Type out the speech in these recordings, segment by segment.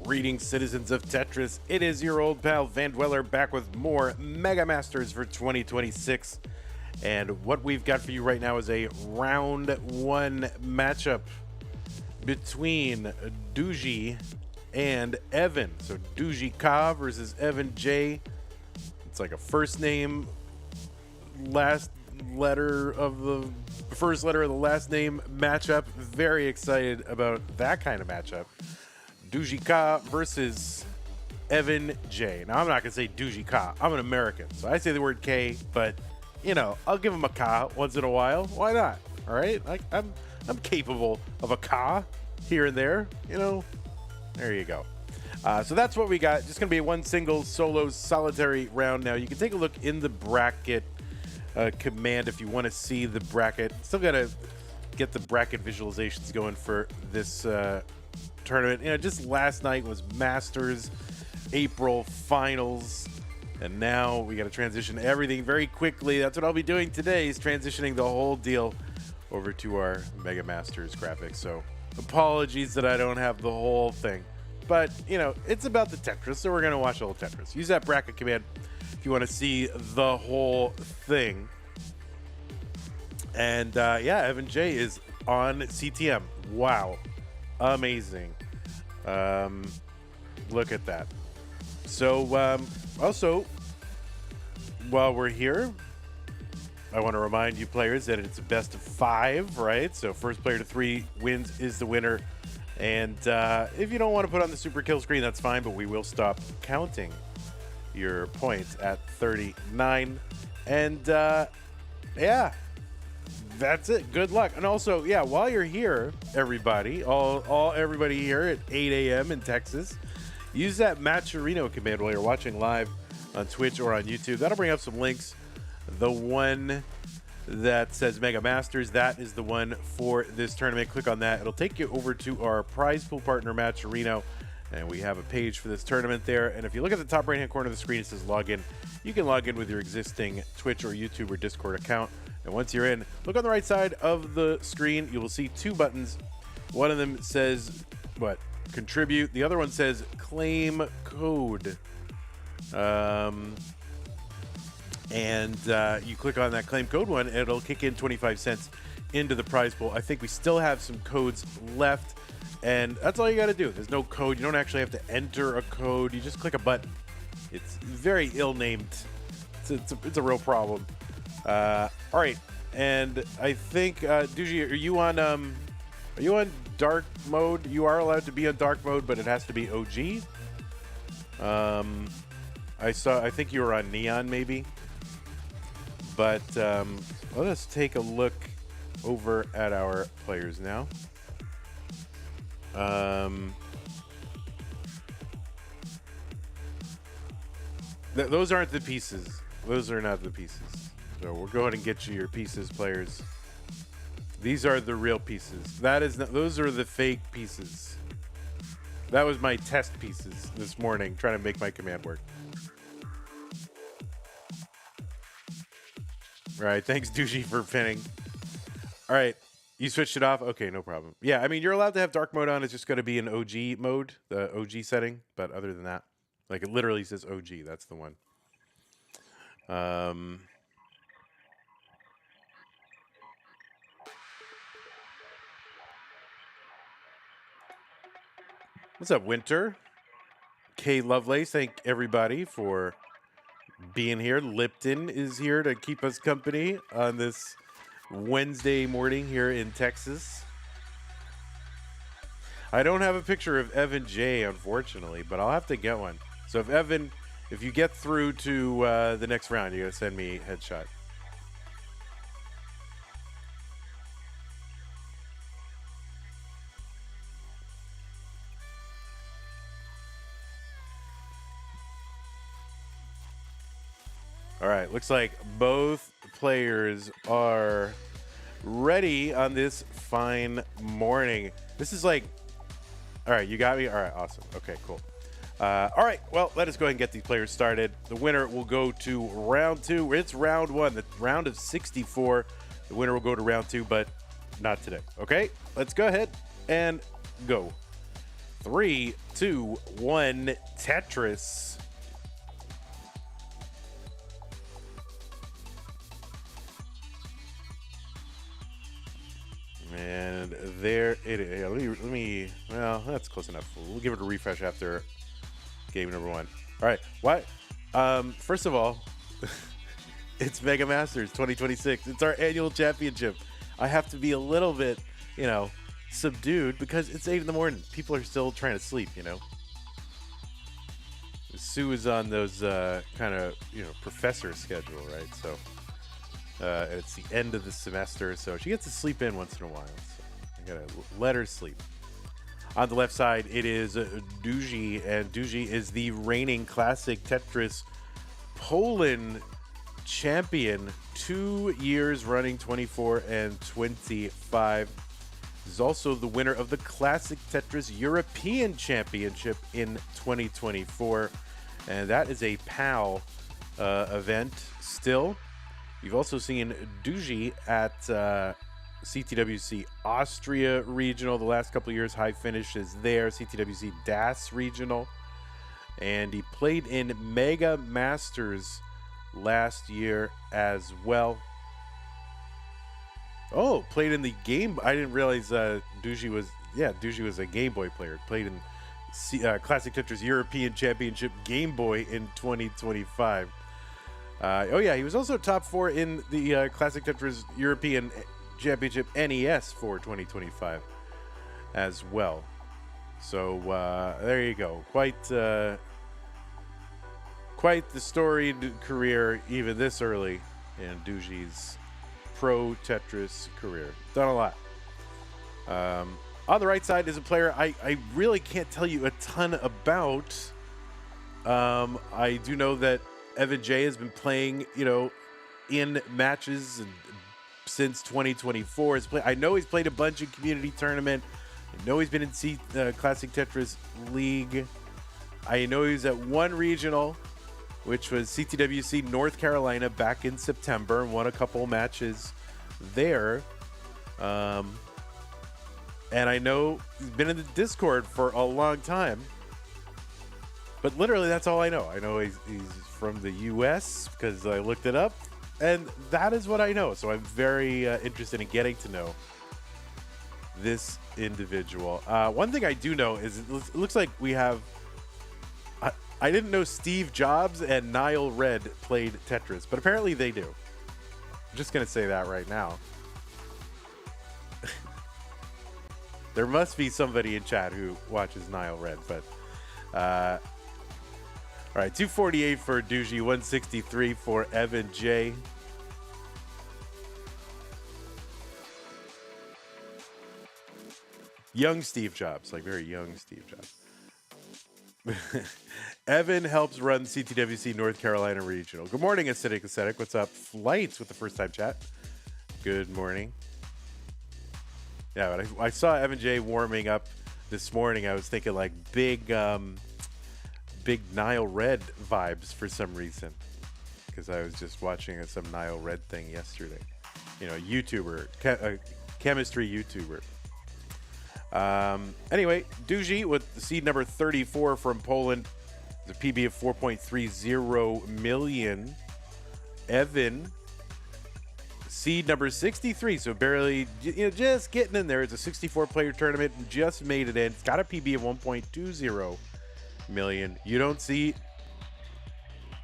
Greetings, citizens of Tetris. It is your old pal Van Dweller back with more Mega Masters for 2026. And what we've got for you right now is a round one matchup between Duzyk and Evan. So Duzyk K versus Evan J. It's like a first name, last letter of the first letter of the last name matchup. Very excited about that kind of matchup. Duzyk K versus Evan J. Now, I'm not going to say Duzyk K. I'm an American, so I say the word K, but, you know, I'll give him a K once in a while. Why not? All right? I'm capable of a K here and there. You know, there you go. So that's what we got. Just going to be one single solo solitary round now. You can take a look in the bracket command if you want to see the bracket. Still got to get the bracket visualizations going for this tournament. You know, just last night was Masters April finals, and now we got to transition everything very quickly. That's what I'll be doing today, is transitioning the whole deal over to our Mega Masters graphics. So apologies that I don't have the whole thing, but you know, it's about the Tetris, so we're gonna watch a little Tetris. Use that bracket command if you want to see the whole thing. And yeah, Evan J is on CTM. Wow, amazing. Look at that. So also, while we're here, I want to remind you players that it's a best of 5, right? So first player to 3 wins is the winner. And if you don't want to put on the super kill screen, that's fine, but we will stop counting your points at 39. And yeah, that's it. Good luck. And also, yeah, while you're here, everybody, everybody here at 8 a.m. in Texas, use that Matcherino command while you're watching live on Twitch or on YouTube. That'll bring up some links. The one that says Mega Masters, that is the one for this tournament. Click on that. It'll take you over to our prize pool partner, Matcherino, and we have a page for this tournament there. And if you look at the top right-hand corner of the screen, it says login. You can log in with your existing Twitch or YouTube or Discord account. And once you're in, look on the right side of the screen. You will see 2 buttons. One of them says, what? Contribute. The other one says claim code. And you click on that claim code one, and it'll kick in 25 cents into the prize pool. I think we still have some codes left, and that's all you got to do. There's no code. You don't actually have to enter a code. You just click a button. It's very ill-named. It's a real problem. All right, and I think Duzyk, are you on dark mode? You are allowed to be on dark mode, but it has to be OG. I think you were on neon maybe. But let us take a look over at our players now. Those aren't the pieces. Those are not the pieces. So we'll go ahead and get you your pieces, players. These are the real pieces. Those are the fake pieces. That was my test pieces this morning, trying to make my command work. All right, thanks, Duzyk, for pinning. All right, you switched it off? Okay, no problem. Yeah, I mean, you're allowed to have dark mode on. It's just going to be an OG mode, the OG setting. But other than that, like, it literally says OG. That's the one. What's up, Winter? K Lovelace, thank everybody for being here. Lipton is here to keep us company on this Wednesday morning here in Texas. I don't have a picture of Evan J, unfortunately, but I'll have to get one. So if you get through to the next round, you gotta send me a headshot. All right, looks like both players are ready on this fine morning. This is like, all right, you got me? All right, awesome. Okay, cool. All right, well, let us go ahead and get these players started. The winner will go to round 2. It's round 1, the round of 64. The winner will go to round 2, but not today. Okay, let's go ahead and go. 3, 2, 1, Tetris. And there it is. Let me, well, that's close enough. We'll give it a refresh after game number 1. All right. What? First of all, it's Mega Masters 2026. It's our annual championship. I have to be a little bit, subdued because it's 8 in the morning. People are still trying to sleep, Sue is on those kind of, professor schedule, right? So it's the end of the semester, so she gets to sleep in once in a while. So I gotta let her sleep. On the left side, it is Duzyk, and Duzyk is the reigning classic Tetris Poland champion, 2 years running, 24 and 25. He's also the winner of the Classic Tetris European Championship in 2024, and that is a PAL event still. You've also seen Duzyk at CTWC Austria Regional the last couple of years. High finishes there. CTWC DAS Regional. And he played in Mega Masters last year as well. Oh, played in the game. I didn't realize Duzyk was a Game Boy player. Played in Classic Tetris European Championship Game Boy in 2025. He was also top 4 in the Classic Tetris European Championship NES for 2025 as well. So there you go. Quite the storied career, even this early in Duzyk's pro Tetris career. Done a lot. On the right side is a player I really can't tell you a ton about. I do know that Evanj has been playing, in matches since 2024. I know he's played a bunch in community tournament. I know he's been in Classic Tetris League. I know he was at one regional, which was CTWC North Carolina back in September, and won a couple matches there. And I know he's been in the Discord for a long time. But literally, that's all I know. I know he's from the U.S. because I looked it up, and that is what I know. So I'm very interested in getting to know this individual. One thing I do know is it looks like we have... I didn't know Steve Jobs and Niall Red played Tetris, but apparently they do. I'm just going to say that right now. There must be somebody in chat who watches Niall Red, but... all right, 248 for Duzyk, 163 for Evanj. Young Steve Jobs, like very young Steve Jobs. Evan helps run CTWC North Carolina Regional. Good morning, Acidic. What's up? Flights with the first time chat. Good morning. Yeah, but I saw Evanj warming up this morning. I was thinking like big Niall Red vibes for some reason, because I was just watching some Niall Red thing yesterday. YouTuber, chemistry YouTuber. Anyway, Duzyk with the seed number 34 from Poland, the PB of 4.30 million. Evan, seed number 63, so barely, just getting in there. It's a 64-player tournament and just made it in. It's got a PB of 1.20 million. You don't see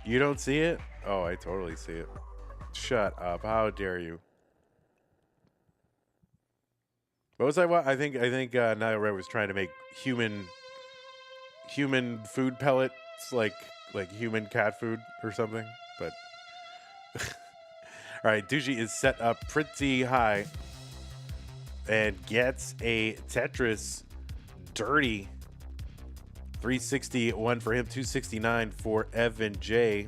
it? Oh, I totally see it. Shut up. How dare you? What was I think Niall Red was trying to make human food pellets like human cat food or something, but all right, Duzyk is set up pretty high and gets a Tetris dirty. 361 for him, 269 for Evanj.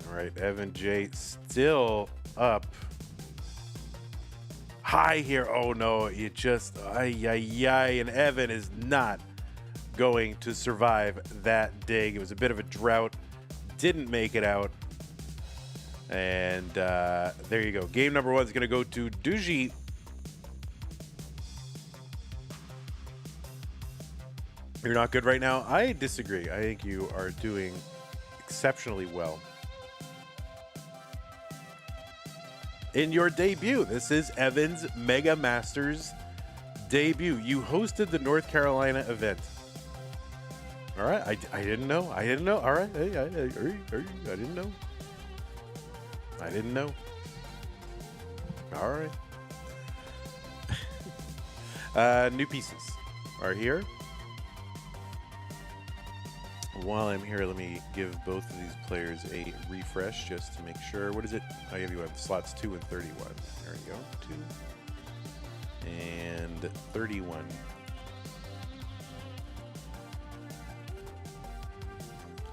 All right, Evanj still up high here. Oh no, it just and Evan is not going to survive that dig. It was a bit of a drought, didn't make it out. And there you go. Game number 1 is going to go to Duzyk. You're not good right now. I disagree. I think you are doing exceptionally well in your debut. This is Evan's Mega Masters debut. You hosted the North Carolina event. All right. I didn't know. I didn't know. All right. I didn't know. I didn't know. All right. New pieces are here. While I'm here, let me give both of these players a refresh just to make sure. What is it? I have you on slots 2 and 31. There we go. 2 and 31.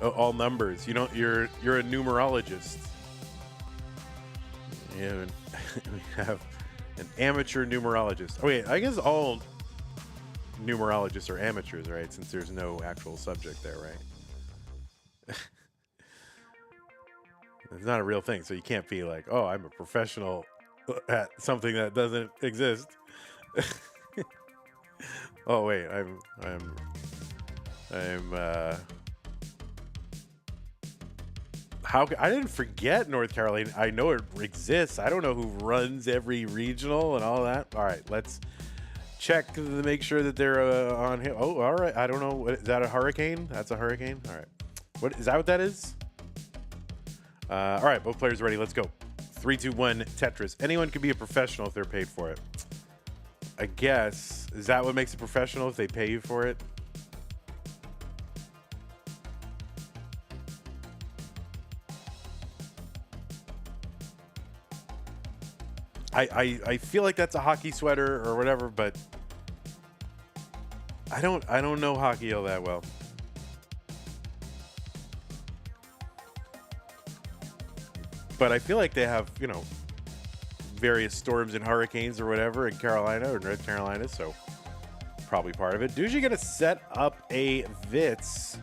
Oh, all numbers. You don't. You're a numerologist. Yeah, we have an amateur numerologist. Oh wait, I guess all numerologists are amateurs, right? Since there's no actual subject there, right? It's not a real thing, so you can't be like, "Oh, I'm a professional at something that doesn't exist." Oh wait, I'm how I didn't forget North Carolina. I know it exists. I don't know who runs every regional and all that. All right, let's check to make sure that they're on here. Oh, all right. I don't know. Is that a hurricane? That's a hurricane. All right. What is that? What that is? All right, both players ready. Let's go. 3, 2, 1. Tetris. Anyone can be a professional if they're paid for it. I guess. Is that what makes it professional if they pay you for it? I feel like that's a hockey sweater or whatever, but I don't know hockey all that well. But I feel like they have, you know, various storms and hurricanes or whatever in Carolina or North Carolina, so probably part of it. Duzyk gonna set up a Vitz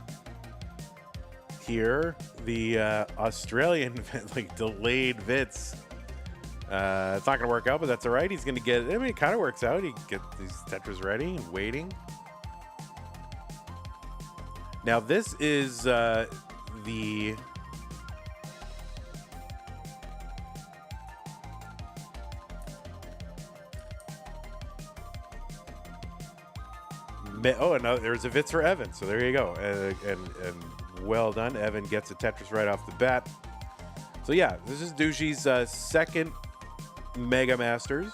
here. The Australian like delayed Vitz. It's not gonna work out, but that's all right. He's gonna get. I mean, it kind of works out. He get these Tetris ready and waiting. Now this is the. Oh, and there's a Vitz for Evan. So there you go. And well done. Evan gets a Tetris right off the bat. So yeah, this is Duzyk's second Mega Masters.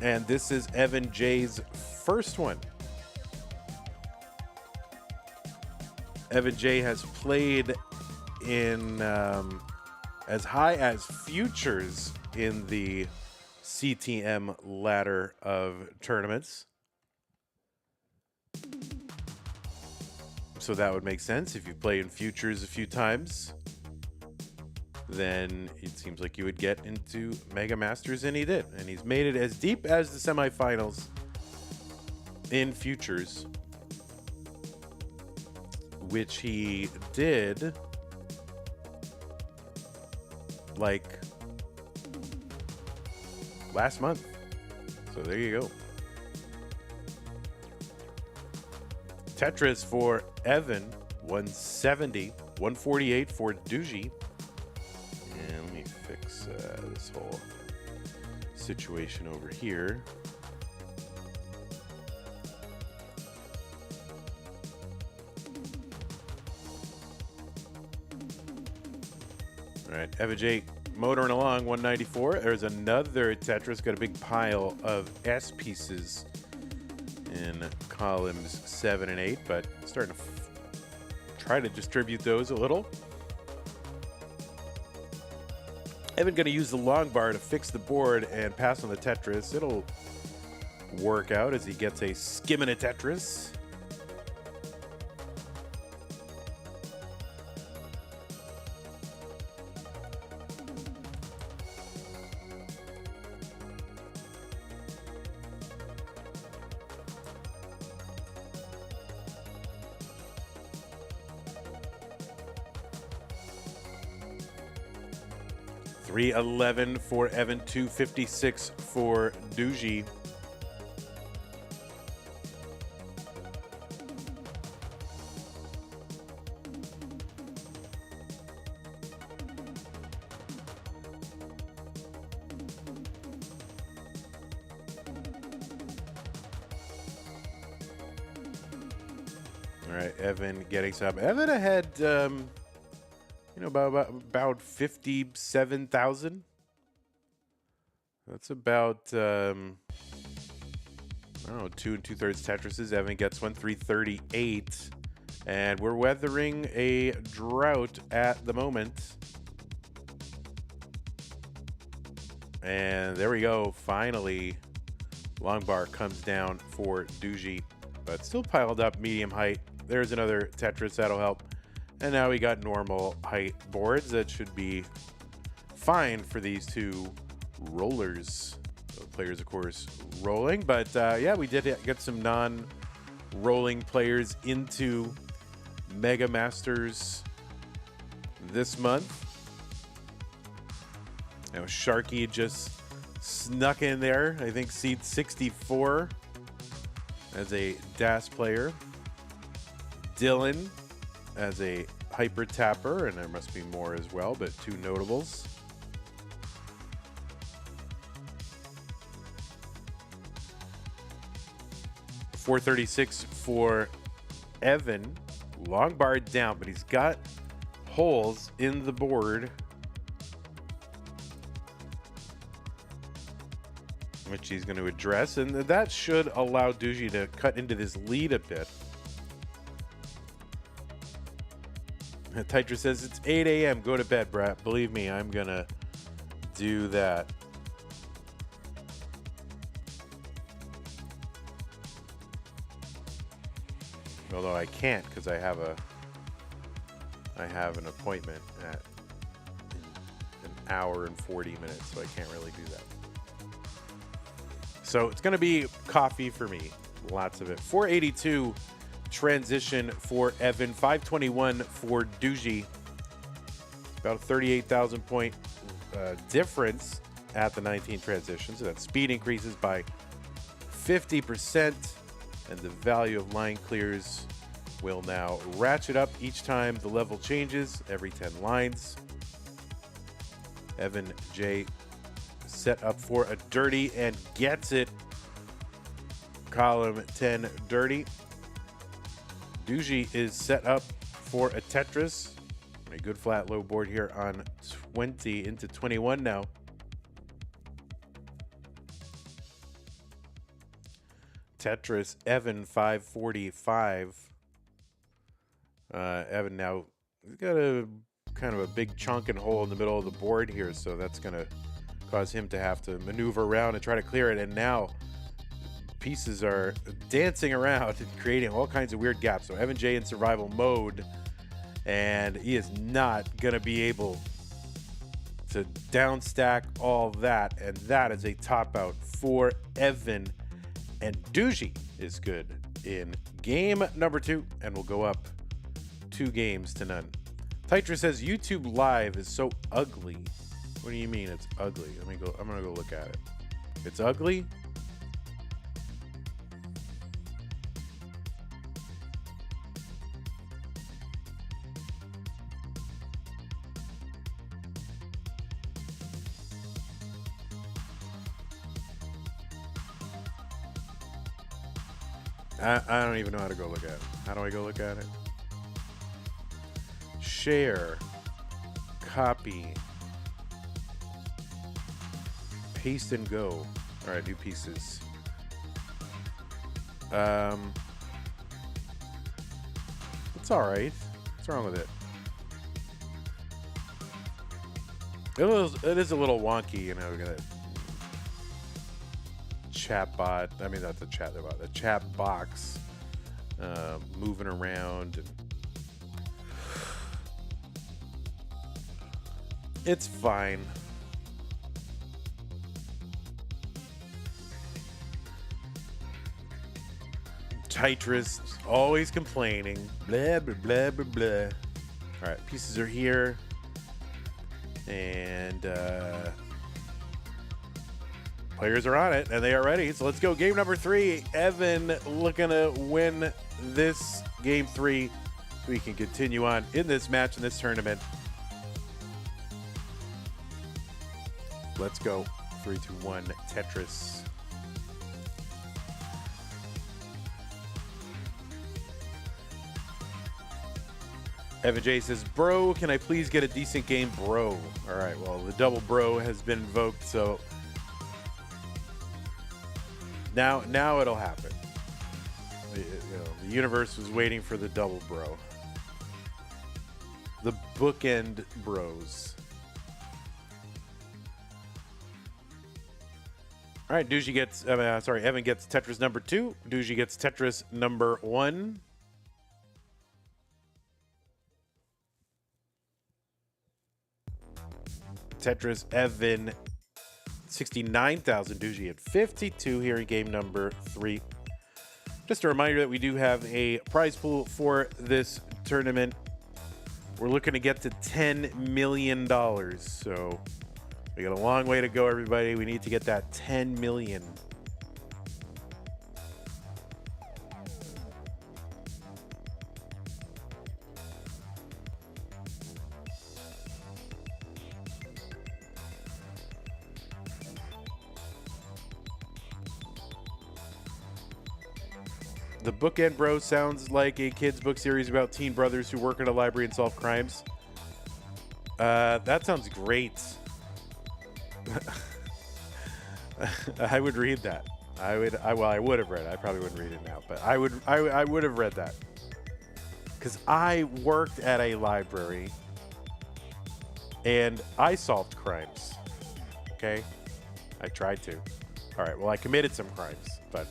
And this is Evan J's first one. Evan J has played in as high as futures in the CTM ladder of tournaments. So that would make sense. If you play in futures a few times, then it seems like you would get into Mega Masters, and he did. And he's made it as deep as the semifinals in futures, which he did like last month. So there you go. Tetris for Evan, 170, 148 for Duzyk. And let me fix this whole situation over here. All right, Evan J motoring along, 194. There's another Tetris, got a big pile of S pieces in columns 7 and 8, but starting to try to distribute those a little. Evan going to use the long bar to fix the board and pass on the Tetris. It'll work out as he gets a skimming a Tetris. 311 for Evan, 256 for Duzyk. All right, Evan getting some. Evan ahead, about 57,000. That's about, I don't know, 2 2/3 Tetrises. Evan gets one, 338. And we're weathering a drought at the moment. And there we go. Finally, long bar comes down for Duzyk, but still piled up medium height. There's another Tetris that'll help. And now we got normal height boards that should be fine for these two rollers. So players, of course, rolling. But yeah, we did get some non-rolling players into Mega Masters this month. You know, Sharky just snuck in there. I think seat 64 as a DAS player. Dylan as a hyper tapper, and there must be more as well, but two notables. $436 for Evan. Long bar down, but he's got holes in the board, which he's going to address, and that should allow Duzyk to cut into this lead a bit. Tetris says, it's 8 a.m. Go to bed, Brat. Believe me, I'm going to do that. Although I can't because I have an appointment at an hour and 40 minutes, so I can't really do that. So it's going to be coffee for me. Lots of it. 482 transition for Evan. 521 for Duzyk. About a 38,000 point difference at the 19 transition. So that speed increases by 50%. And the value of line clears will now ratchet up each time the level changes, every 10 lines. Evan J set up for a dirty and gets it. Column 10 dirty. Duzyk is set up for a Tetris. A good flat low board here on 20 into 21 now. Tetris, Evan 545. Evan now, he's got a kind of a big chunk and hole in the middle of the board here, so that's going to cause him to have to maneuver around and try to clear it. And now pieces are dancing around and creating all kinds of weird gaps. So Evan J in survival mode, and he is not going to be able to down stack all that, and that is a top out for Evan. And Duzyk is good in game number 2, and will go up 2 games to none. Tetris says YouTube Live is so ugly. What do you mean it's ugly? Let me go. I'm gonna go look at it. It's ugly. I don't even know how to go look at it. How do I go look at it? Share. Copy. Paste and go. All right, new pieces. It's all right. What's wrong with it? It is a little wonky, you know. We got a chat bot. I mean, not the chat bot. The chat box moving around. And it's fine. Tetris always complaining. Blah, blah, blah, blah, blah. All right, pieces are here. And players are on it, and they are ready. So let's go. Game number 3. Evan looking to win this game 3. We can continue on in this match, in this tournament. Let's go. 3, 2, 1, Tetris. Evan J says, bro, can I please get a decent game, bro? All right, well, the double bro has been invoked, so now it'll happen. The universe was waiting for the double bro. The bookend bros. All right, Duzyk gets, Evan gets Tetris number 2. Duzyk gets Tetris number 1. Tetris, Evan, 69,000. Duzyk at 52 here in game number 3. Just a reminder that we do have a prize pool for this tournament. We're looking to get to $10 million. So we got a long way to go, everybody. We need to get that 10 million. The Bookend Bro sounds like a kid's book series about teen brothers who work in a library and solve crimes. That sounds great. I would read that. I would have read it. I probably wouldn't read it now, but I would have read that. Because I worked at a library and I solved crimes. Okay? I tried to. All right, well, I committed some crimes, but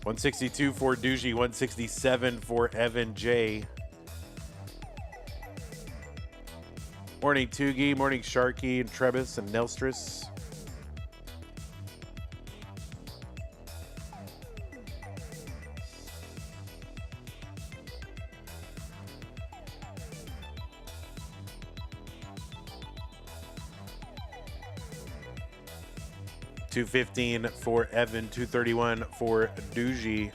162 for Duzyk, 167 for Evan J. Morning Tugi, morning Sharky and Trebus and Nelstris. $215 for Evan, $231 for Duzyk.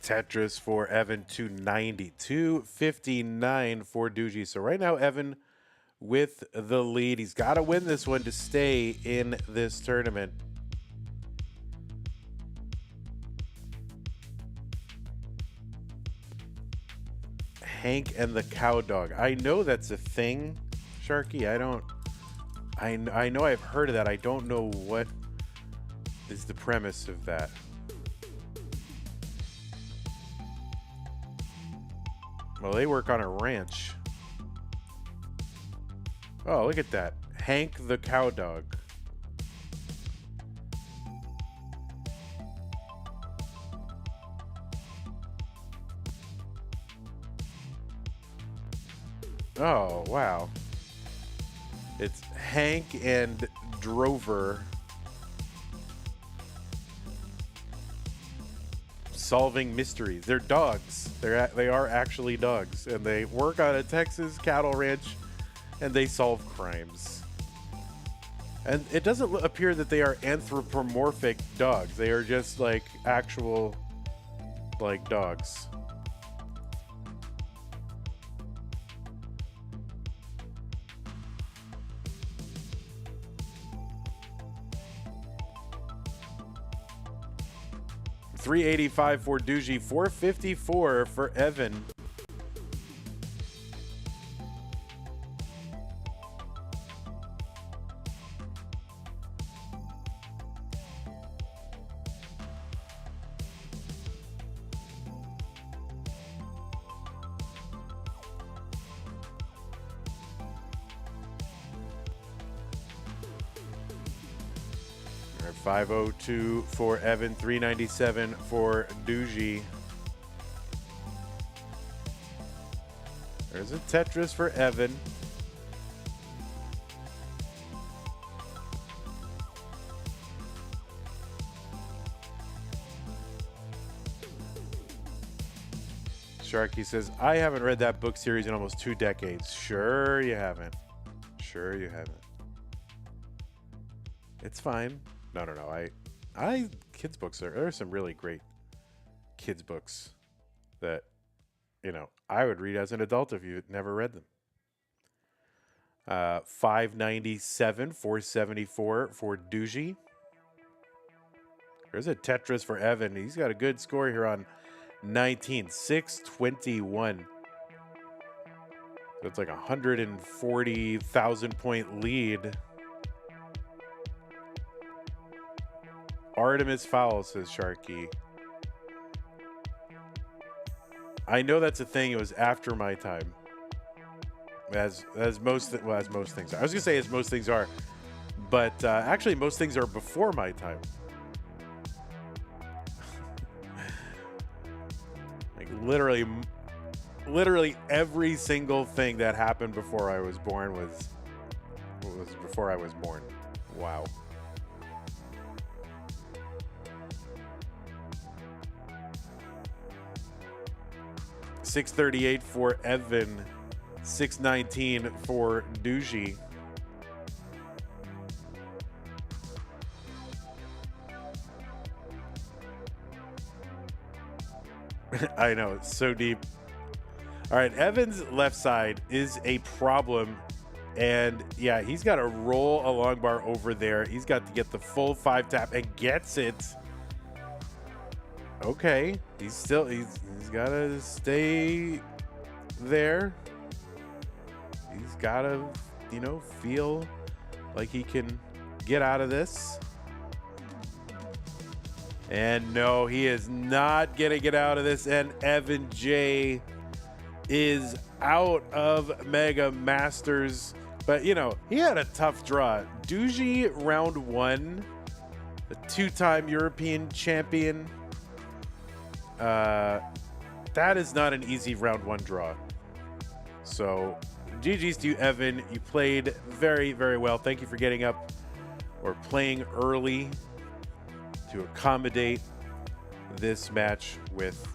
Tetris for Evan, 290. 259 for Duzyk. So right now, Evan with the lead. He's got to win this one to stay in this tournament. Hank and the Cow Dog. I know that's a thing, Sharky. I know I've heard of that. I don't know what is the premise of that. Well, they work on a ranch. Oh, look at that. Hank the Cow Dog. Oh, wow. It's Hank and Drover solving mysteries. They're dogs. They are actually dogs, and they work on a Texas cattle ranch, and they solve crimes. And it doesn't appear that they are anthropomorphic dogs. They are just like actual, like, dogs. $385 for Duzyk, $454 for Evan. 502 for Evan, 397 for Duzyk. There's a Tetris for Evan. Sharky says, I haven't read that book series in almost 2 decades. Sure you haven't. Sure you haven't. It's fine. No. Kids books there are some really great kids books that, I would read as an adult if you've never read them. 597, 474 for Duzyk. There's a Tetris for Evan. He's got a good score here on 19, 621. So it's like 140,000 point lead. Artemis Fowl, says Sharky. I know that's a thing. It was after my time. As most things are. I was gonna say as most things are, but actually most things are before my time. Like literally every single thing that happened before I was born was before I was born. Wow. $638 for Evan, $619 for Duzyk. I know, it's so deep. All right, Evan's left side is a problem. And yeah, he's got to roll a long bar over there. He's got to get the full 5 tap and gets it. Okay, he's got to stay there. He's got to, feel like he can get out of this. And no, he is not going to get out of this. And Evan J is out of Mega Masters. But, he had a tough draw. Duzyk, round 1, the 2-time European champion. That is not an easy round 1 draw. So, GG's to you, Evan. You played very, very well. Thank you for getting up or playing early to accommodate this match with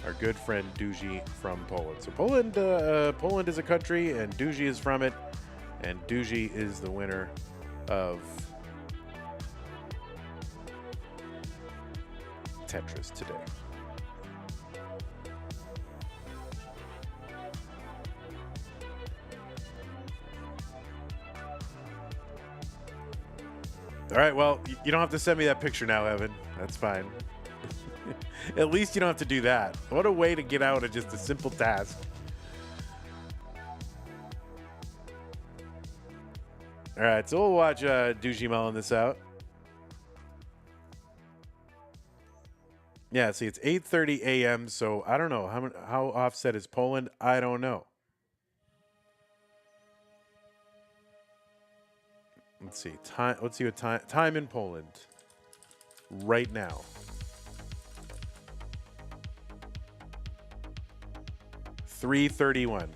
our good friend Duzyk from Poland. So Poland is a country, and Duzyk is from it, and Duzyk is the winner of Tetris today. All right, well, you don't have to send me that picture now, Evan. That's fine. At least you don't have to do that. What a way to get out of just a simple task. All right, so we'll watch Duzyk mulling this out. Yeah, see, it's 8:30 a.m., so I don't know. How offset is Poland? I don't know. Let's see. Let's see what time in Poland right now. 3:31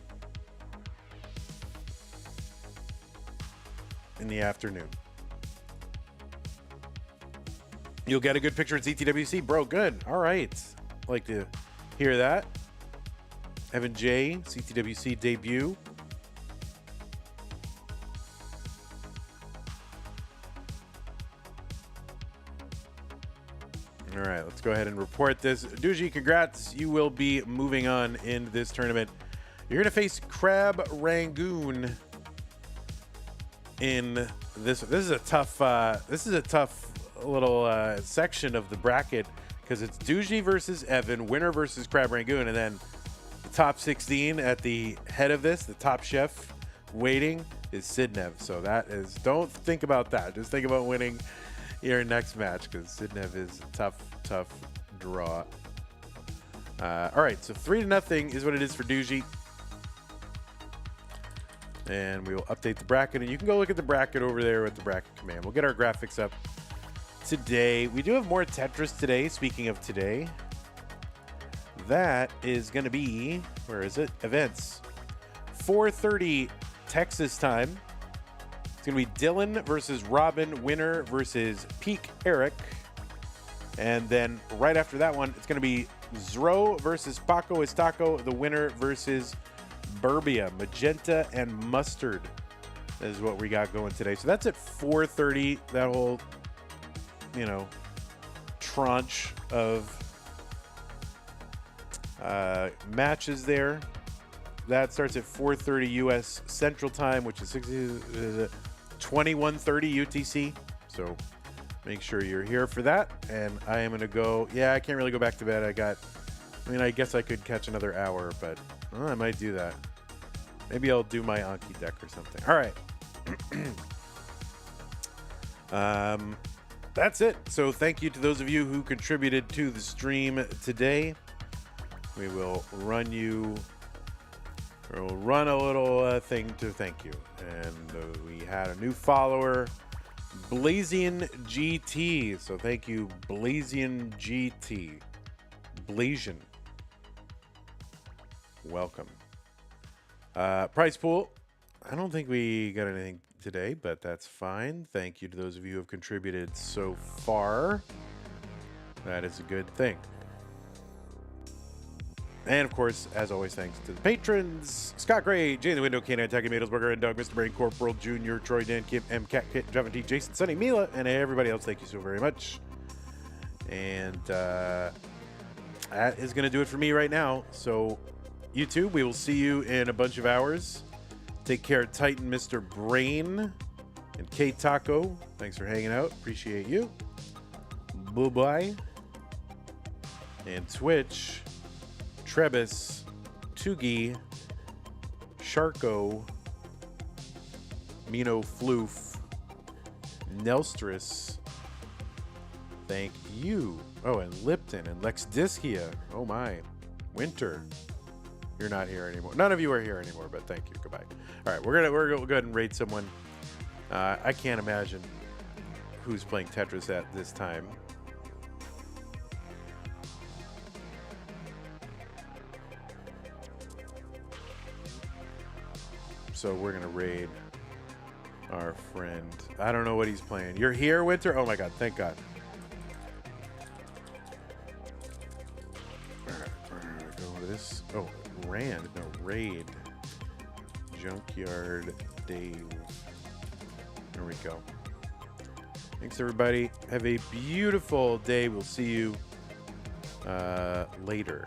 in the afternoon. You'll get a good picture at CTWC, bro. Good. All right. Like to hear that. Evan J, CTWC debut. All right, let's go ahead and report this. Duzyk, congrats. You will be moving on in this tournament. You're going to face Crab Rangoon in this. This is a tough little section of the bracket because it's Duzyk versus Evan, winner versus Crab Rangoon, and then the top 16 at the head of this, the top chef waiting, is Sidnev. So that is, don't think about that. Just think about winning your next match because Sidnev is a tough draw. All right, so 3-0 is what it is for Duzyk. And we will update the bracket, and you can go look at the bracket over there with the bracket command. We'll get our graphics up today. We do have more Tetris today. Speaking of today, that is going to be, where is it? Events. 4:30 Texas time. It's going to be Dylan versus Robin, winner versus Peak Eric. And then right after that one, it's going to be Zro versus Paco Estaco, the winner versus Burbia, Magenta and Mustard. That is what we got going today. So that's at 4:30, that whole, you know, tranche of matches there. That starts at 4:30 U.S. Central Time, which is 21:30 UTC. So make sure you're here for that. And I am going to go. Yeah, I can't really go back to bed. I guess I could catch another hour, but I might do that. Maybe I'll do my Anki deck or something. All right. That's it. So thank you to those of you who contributed to the stream today. We will run a little thing to thank you. And we had a new follower, Blazian GT. So thank you, Blazian GT. Blazian. Welcome. Price pool. I don't think we got anything today, but that's fine. Thank you to those of you who have contributed so far. That is a good thing. And of course, as always, thanks to the patrons: Scott Gray, Jay the Window, Canine, Taki Madelsberger, and Doug, Mr. Brain Corporal Jr., Troy, Dan, Kim, M, Cat, Kit, Javin T, Jason, Sunny, Mila, and everybody else. Thank you so very much. And that is going to do it for me right now. So, YouTube, we will see you in a bunch of hours. Take care, Titan, Mr. Brain, and K Taco. Thanks for hanging out. Appreciate you. Bye-bye. And Twitch, Trebus, Tugi, Sharko, Mino Floof, Nelstris. Thank you. Oh, and Lipton and Lex Dischia. Oh my. Winter. You're not here anymore. None of you are here anymore, but thank you. Goodbye. All right, we're gonna go ahead and raid someone. I can't imagine who's playing Tetris at this time. So we're gonna raid our friend. I don't know what he's playing. You're here, Winter? Oh my God! Thank God. All right, we're gonna go to this. Oh. Rand, no, Raid, Junkyard Dave. There we go. Thanks, everybody. Have a beautiful day. We'll see you later.